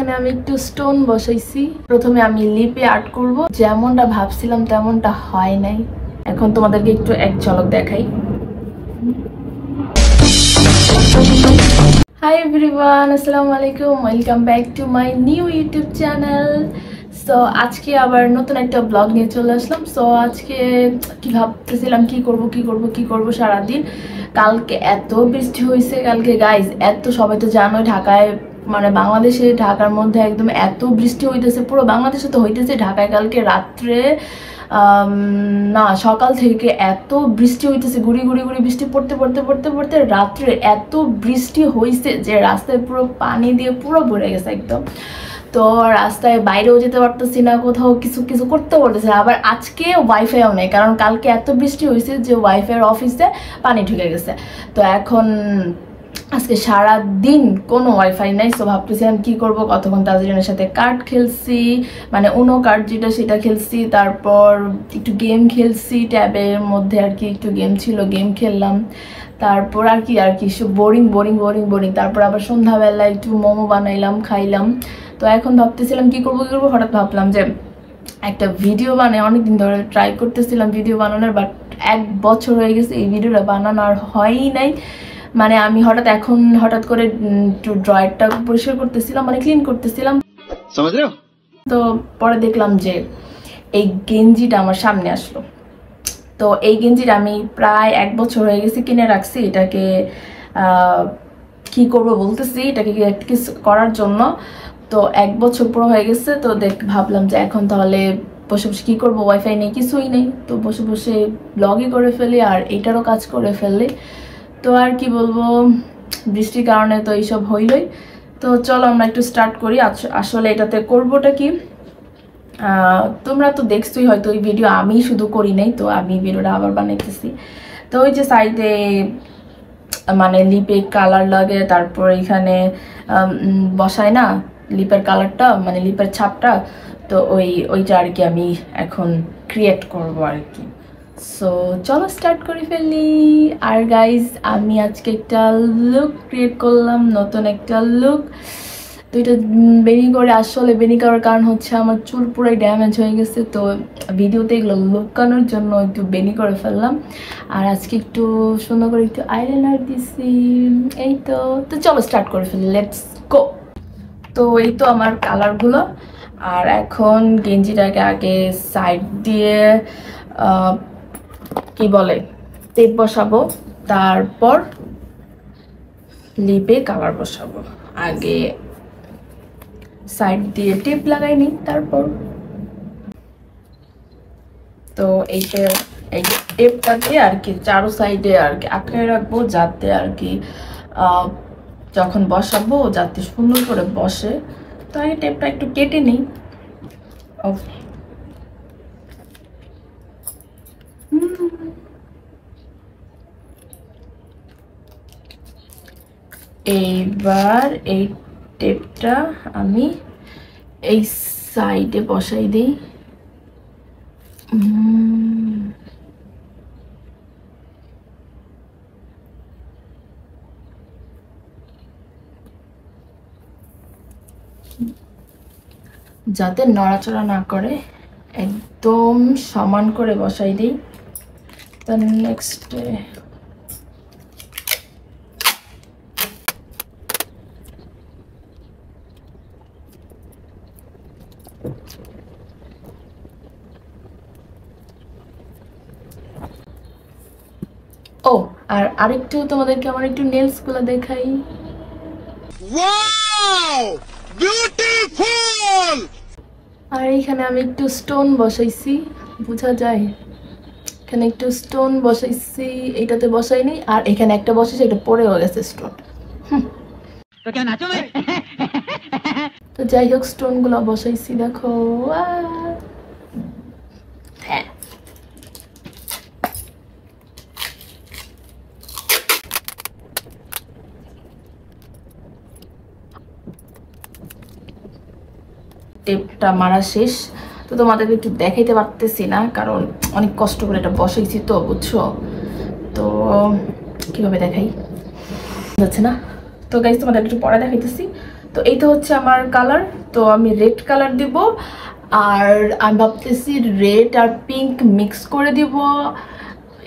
এখানে আমি একটু স্টোন বসাইছি। প্রথমে আমি লিপে আর্ট করব, যেমনটা ভাবছিলাম তেমনটা হয় নাই। এখন তোমাদেরকে একটু এক ঝলক দেখাই। হাই এভরিওয়ান, আসসালামু আলাইকুম, welcome back to my new YouTube channel. So আজকে আবার নতুন একটা ব্লগ নিয়ে চলে আসলাম। সো আজকে কি ভাবতেছিলাম কি করব সারাদিন। কালকে এত বৃষ্টি হয়েছে, কালকে গাইজ এত, সবাই তো জানো ঢাকায় মানে বাংলাদেশে ঢাকার মধ্যে একদম এত বৃষ্টি হইতেছে, পুরো বাংলাদেশে তো হইতেছে, ঢাকায় কালকে রাত্রে না সকাল থেকে এত বৃষ্টি হইতেছে, গুড়ি বৃষ্টি পড়তে রাত্রে এত বৃষ্টি হয়েছে যে রাস্তায় পুরো পানি দিয়ে পুরো ভরে গেছে একদম। তো রাস্তায় বাইরেও যেতে পারতেছি না, কোথাও কিছু করতে পারতেছি না। আবার আজকে ওয়াইফাইও নেই, কারণ কালকে এত বৃষ্টি হয়েছে যে ওয়াইফাইয়ের অফিসে পানি ঢুকে গেছে। তো এখন আজকে সারা দিন কোনো ওয়াইফাই নাই। সো ভাবতেছিলাম কি করব, কতক্ষণ তাজরিনের সাথে কার্ড খেলছি, মানে উনো কার্ড যেটা সেটা খেলছি, তারপর একটু গেম খেলছি, ট্যাবের মধ্যে আর কি একটু গেম ছিল, গেম খেললাম, তারপর আর কি বোরিং। তারপর আবার সন্ধ্যাবেলা একটু মোমো বানাইলাম, খাইলাম। তো এখন ভাবতেছিলাম কি করবো, হঠাৎ ভাবলাম যে একটা ভিডিও বানাই, অনেকদিন ধরে ট্রাই করতেছিলাম ভিডিও বানানোর, বাট 1 বছর হয়ে গেছে এই ভিডিওটা বানানো আর হয়ই নাই। মানে আমি হঠাৎ করে একটু ড্রয়ারটা পরিষ্কার করতেছিলাম, মানে ক্লিন করতেছিলাম, তো পরে দেখলাম যে এই গেঞ্জিটা আমার সামনে আসলো। তো এই গেঞ্জিটা আমি প্রায় 1 বছর হয়ে গেছে কিনে রাখছি। এটাকে কি করব বলতেছি, এটাকে কিছু করার জন্য। তো 1 বছর পুরো হয়ে গেছে। তো ভাবলাম যে এখন তাহলে বসে কি করবো, ওয়াইফাই নেই, কিছুই নেই, তো বসে ব্লগই করে ফেলি আর এইটারও কাজ করে ফেললি। তো আর কি বলবো, বৃষ্টির কারণে তো এইসব হইলই। তো চলো আমরা একটু স্টার্ট করি। আসলে এটাতে করবোটা কি, তোমরা তো দেখছোই হয়তো এই ভিডিও, আমি শুধু করি নাই, তো আমি ভিডিওটা আবার বানাইতেছি। তো ওই যে সাইডে মানে লিপে কালার লাগে, তারপর এখানে বসায় না লিপের কালারটা, মানে লিপের ছাপটা, তো ওইটা আর কি আমি এখন ক্রিয়েট করব আর কি। সো চলো স্টার্ট করে ফেলি। আর গাইজ আমি আজকে একটা লুক ক্রিয়েট করলাম, নতুন একটা লুক, তো এটা বেনি করে। আসলে বেনি করার কারণ হচ্ছে আমার চুল পুরাই ড্যামেজ হয়ে গেছে, তো ভিডিওতে এগুলো লুকানোর জন্য একটু বেনি করে ফেললাম। আর আজকে একটু সুন্দর করে একটু আইলাইনার দিছি, এই তো। চলো স্টার্ট করে ফেলি, লেটস গো। তো এই তো আমার কালারগুলো। আর এখন গেঞ্জিটাকে আগে সাইড দিয়ে কি বলে টেপ বসাবো, তারপর লিপে কালার বসাবো। আগে সাইড দিয়ে টেপ লাগাই নি, তারপর তো এই টেপটা দিয়ে আর কি চারো সাইডে আর কি আটকায় রাখবো, যাতে আর কি যখন বসাবো যাতে সুন্দর করে বসে। তো আগে টেপটা একটু কেটে নিই। এইবার এই টেপটা আমি এই সাইডে বসাই দিই। যাতে নড়াচড়া না করে, একদম সমান করে বসাই দিই। তার নেক্সটে ও আর আরেকটু তোমাদেরকে আমার একটু নেলস গুলো দেখাই। Wow beautiful! আর এইখানে আমি একটু স্টোন বসাইছি, বোঝা যায়, এখানে একটু স্টোন বসাইছি, এইটাতে বসাইনি, আর এখানে একটা বসাইছি, এটা পড়েও গেছে স্টোন। তো যাই হোক স্টোন গুলো বসাইছি, দেখো। হ্যাঁ, টেপটা মারা শেষ। তো তোমাদেরকে একটু দেখাইতে পারতেছি না, কারণ অনেক কষ্ট করে এটা বসাইছি, তো বুঝছো। তো কিভাবে দেখাই যাচ্ছে না। তো গাইজ তোমাদের একটু পরে দেখাইতেছি। তো এইটা হচ্ছে আমার কালার, তো আমি রেড কালার দিব। আর আমি ভাবতেছি রেড আর পিঙ্ক মিক্স করে দিব,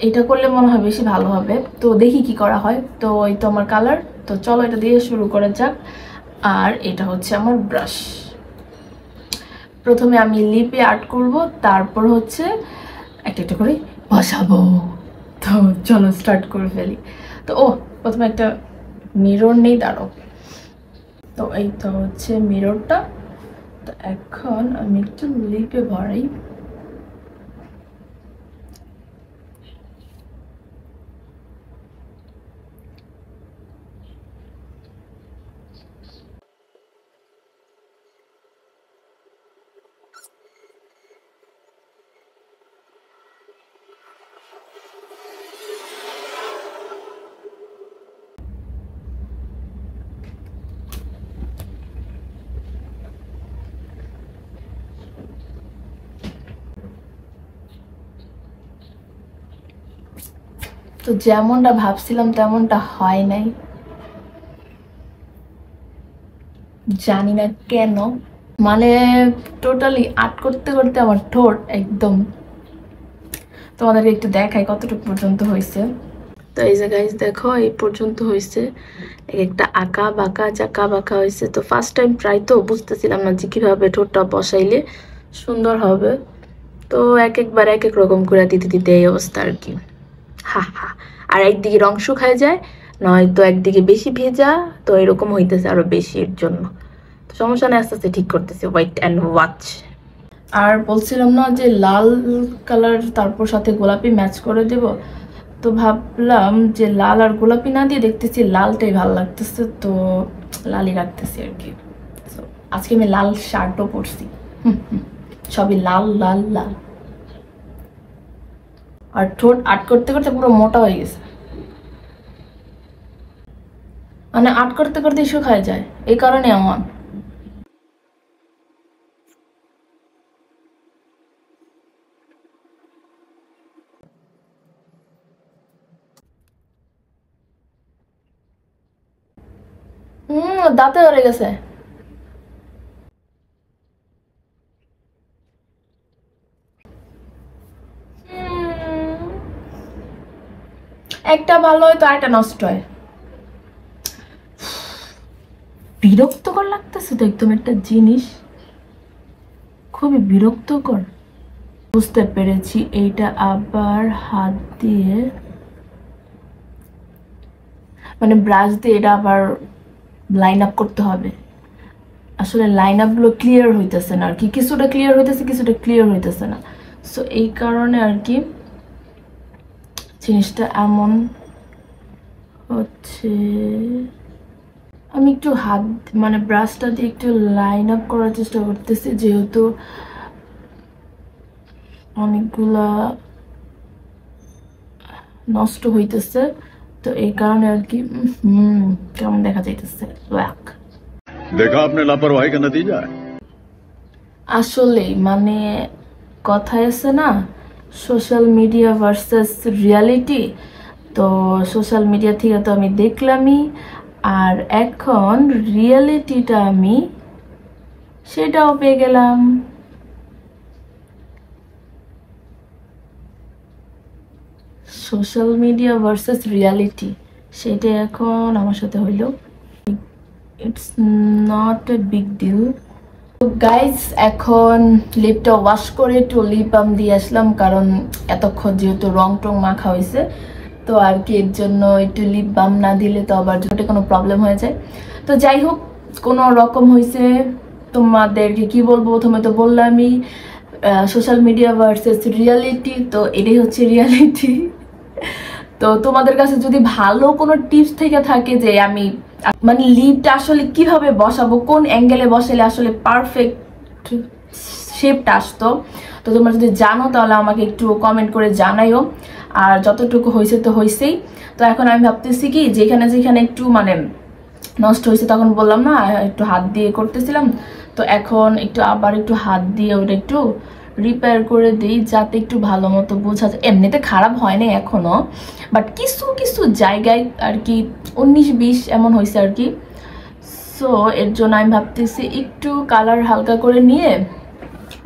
এটা করলে মনে হয় বেশি ভালো হবে। তো দেখি কি করা হয়। তো এই তো আমার কালার, তো চলো এটা দিয়ে শুরু করা যাক। আর এটা হচ্ছে আমার ব্রাশ। প্রথমে আমি লিপে আর্ট করব, তারপর হচ্ছে একটা একটা করে বসাবো। তো চলো স্টার্ট করে ফেলি। তো প্রথমে একটা মিরর নেই, দাঁড়ো। তো এই তো হচ্ছে মিররটা। তো এখন আমি একটু লিপে ভরাই। তো যেমনটা ভাবছিলাম তেমনটা হয় নাই, জানি না কেন। মানে টোটালি আর্ট করতে করতে আমার ঠোঁট একদম, তোমাদেরকে একটু দেখাই কতটুকু পর্যন্ত হয়েছে। তো এই যে গাইস দেখো, এই পর্যন্ত হয়েছে। একটা আঁকা বাঁকা চাকা বাঁকা হয়েছে। তো ফার্স্ট টাইম ট্রাই, তো বুঝতেছিলাম না যে কীভাবে ঠোঁটটা বসাইলে সুন্দর হবে। তো একবার এক এক রকম করে দিতে দিতে এই অবস্থা আর কি। হা হা। আর একদিকে রং শুকায় যায়, নয়তো একদিকে বেশি ভেজা, তো এরকম হইতেছে আরো বেশি। এর জন্য তো সমস্যা নেই, আস্তে আস্তে ঠিক করতেছে। Wait and watch. আর বলছিলাম না যে লাল কালার তারপর সাথে গোলাপি ম্যাচ করে দেব। তো ভাবলাম যে লাল আর গোলাপি না দিয়ে দেখতেছি লালটাই ভালো লাগতেছে, তো লালই রাখতেছি আর কি। তো আজকে আমি লাল শার্টও পরছি, সবই লাল লাল লাল। আর ঠোঁট আর্ট করতে করতে পুরো মোটা হয়ে গেছে, মানে আর্ট করতে করতে শুকায় যায়, এই কারণে আমার। দাঁতে ধরে গেছে। একটা ভালো হয় তো আরেকটা নষ্ট হয়। বিরক্তকর লাগতেছে তো একদম একটা জিনিস, খুবই বিরক্তকর। বুঝতে পেরেছি, এইটা আবার হাত দিয়ে মানে ব্রাশ দিয়ে এটা আবার লাইন আপ করতে হবে। আসলে লাইন আপগুলো ক্লিয়ার হইতেছে না আর কি, কিছুটা ক্লিয়ার হইতেছে কিছুটা ক্লিয়ার হইতেছে না। সো এই কারণে আর কি জিনিসটা এমন হচ্ছে। আমি একটু হাত মানে ব্রাশটা দিয়ে একটু লাইন আপ করার চেষ্টা করতেছি, যেহেতু অনেকগুলা নষ্ট হইতেছে, তো এই কারণে আর কি কেমন দেখা যাইতেছে। देखा आपने लापरवाही का नतीजा है। আসলে মানে কথায় আছে না, সোশ্যাল মিডিয়া ভার্সেস রিয়ালিটি। তো সোশ্যাল মিডিয়া থেকে তো আমি দেখলামই, আর এখন রিয়ালিটিটা আমি সেটাও পেয়ে গেলাম। সোশ্যাল মিডিয়া ভার্সেস রিয়ালিটি, সেটা এখন আমার সাথে হইল। It's not a big deal. Guys এখন লিপটা ওয়াশ করে একটু লিপ বাম দিয়ে আসলাম, কারণ এতক্ষণ যেহেতু রং টং মাখা হয়েছে, তো আর কি এর জন্য একটু লিপ বাম না দিলে তো আবার ঠোঁটে কোনো প্রবলেম হয়ে যায়। তো যাই হোক, কোনো রকম হয়েছে। তোমাদেরকে কি বলবো, প্রথমে তো বললামই সোশ্যাল মিডিয়া ভার্সেস রিয়ালিটি, তো এটাই হচ্ছে রিয়ালিটি। তো তোমাদের কাছে যদি ভালো কোনো টিপস থেকে থাকে যে আমি মানে লিপটা আসলে কিভাবে বসাবো, কোন অ্যাঙ্গেলে বসালে আসলে পারফেক্ট শেপটা আসতো, তো তোমরা যদি জানো তাহলে আমাকে একটু কমেন্ট করে জানাইও। আর যতটুকু হয়েছে তো হয়েছেই। তো এখন আমি ভাবতেছি কি, যেখানে যেখানে একটু মানে নষ্ট হয়েছে, তখন বললাম না একটু হাত দিয়ে করতেছিলাম, তো এখন একটু আবার একটু হাত দিয়ে ওটা একটু রিপেয়ার করে দিই, যাতে একটু ভালো মতো বোঝা যায়। এমনিতে খারাপ হয় না এখনো, বাট কিছু কিছু জায়গায় আর কি 19-20 এমন হয়েছে আর কি। সো এর জন্য আমি ভাবতেছি একটু কালার হালকা করে নিয়ে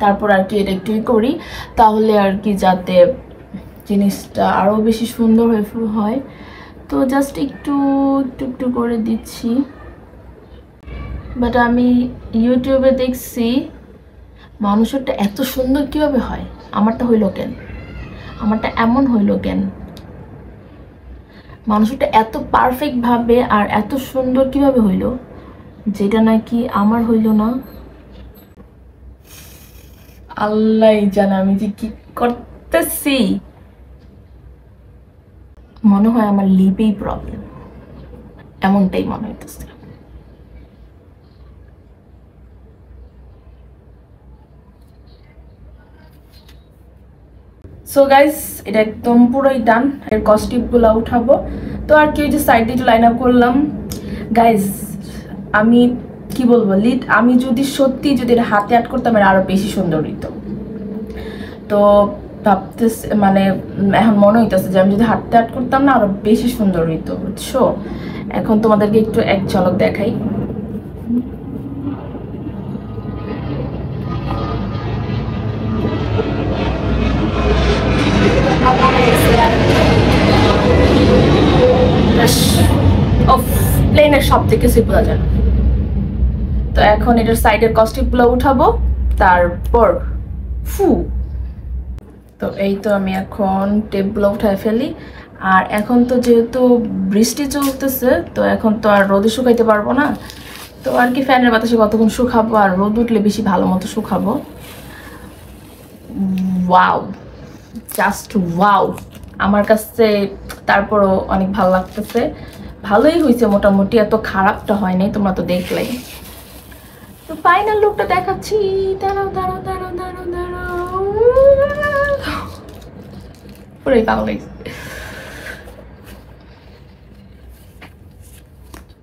তারপর আর কি এটা একটু করি, তাহলে আর কি যাতে জিনিসটা আরও বেশি সুন্দর হয়। তো জাস্ট একটু একটু একটু করে দিচ্ছি। বাট আমি ইউটিউবে দেখছি মানুষেরটা এত সুন্দর কিভাবে হয়, আমারটা হইল কেন, আমারটা এমন হইল কেন, মানুষেরটা এত পারফেক্ট ভাবে আর এত সুন্দর কিভাবে হইল, যেটা নাকি আমার হইল না। আল্লাহ জানে আমি যে কি করতেছি। মনে হয় আমার লিপেই প্রবলেম, এমনটাই মনে হইতেছে। সো গাইস এটা একদম পুরোই ডান। এর কস্টিপগুলো উঠাবো। তো আর কি ওই যে সাইডে একটু লাইন আপ করলাম। গাইস আমি কি বলবো, লিড আমি যদি সত্যি যদি এটা হাতে অ্যাড করতাম এটা আরো বেশি সুন্দর হইতো। তো ভাবতেছে মানে এখন মনে হইতেছে যে আমি যদি হাতে অ্যাড করতাম না আরো বেশি সুন্দর হইতো, বুঝছো। এখন তোমাদেরকে একটু এক ঝলক দেখাই। প্লেনের সব থেকে বোঝা যায়। তো এখন এটার সাইডের কস্টিপগুলো উঠাবো, তারপর তো এই তো আমি এখন টেপগুলো উঠায় ফেলি। আর এখন তো যেহেতু বৃষ্টি চলতেছে, তো এখন তো আর রোদে শুকাইতে পারবো না। তো আর কি ফ্যানের বাতাসে কতক্ষণ শুকাবো, আর রোদ উঠলে বেশি ভালো মতো শুকাবো। ওয়াও, জাস্ট ওয়াও আমার কাছে তারপরও অনেক ভালো লাগতেছে। ভালোই হয়েছে মোটামুটি, এত খারাপটা হয়নি, তোমরা তো দেখলেই। তো ফাইনাল লুকটা দেখাচ্ছি, দাঁড়াও দাঁড়াও দাঁড়াও দাঁড়াও দাঁড়াও, পুরোই ভালো লাগছে।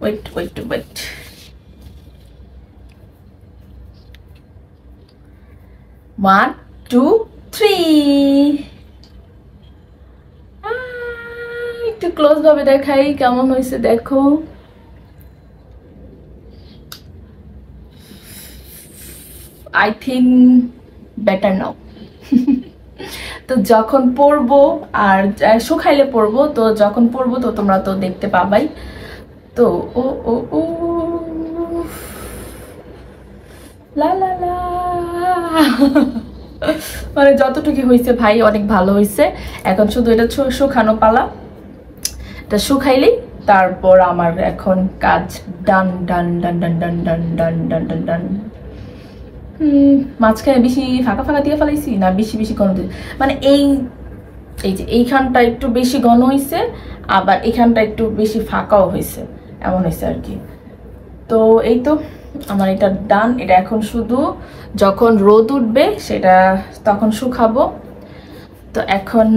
Wait wait wait, 1 2 3। একটু ক্লোজ ভাবে দেখাই কেমন হয়েছে, দেখো। I think better now. তো যখন পরবো আর শুকাইলে পরবো, তো যখন পরবো তো তোমরা তো দেখতে পাবাই। তো ও ও ও লা লা লা, মানে যতটুকু হয়েছে ভাই অনেক ভালো হয়েছে। এখন শুধু এটা শুকানো পালা, এটা শুকাইলেই তারপর আমার এখন কাজ ডান ডান ডান ডান ডান ডান ডান ডান ডান ডান। মাঝখানে বেশি ফাঁকা ফাঁকা দিয়ে ফেলাইছি না বেশি বেশি ঘন, মানে এই যে এইখানটা একটু বেশি ঘন হয়েছে, আবার এখানটা একটু বেশি ফাঁকাও হয়েছে, এমন হয়েছে আর কি। তো এই তো আমার এটা ডান। এটা এখন শুধু যখন রোদ উঠবে সেটা তখন শুকাবো। তো এখন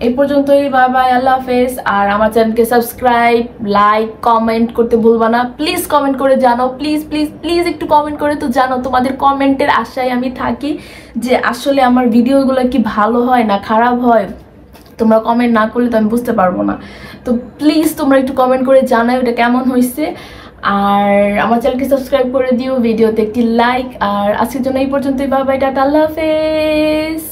এই পর্যন্তই, বাই বাই, আল্লাহ হাফেজ। আর আমার চ্যানেলকে সাবস্ক্রাইব, লাইক, কমেন্ট করতে ভুলবা না। প্লিজ কমেন্ট করে জানো, প্লিজ প্লিজ প্লিজ একটু কমেন্ট করে তো জানো। তোমাদের কমেন্টের আশায় আমি থাকি যে আসলে আমার ভিডিওগুলো কি ভালো হয় না খারাপ হয়। তোমরা কমেন্ট না করলে তো আমি বুঝতে পারবো না। তো প্লিজ তোমরা একটু কমেন্ট করে জানাও এটা কেমন হয়েছে। আর আমার চ্যানেলকে সাবস্ক্রাইব করে দিও, ভিডিওতে একটি লাইক। আর আজকের জন্য এই পর্যন্তই, বাই বাই, টাটা, আল্লাহ হাফেজ।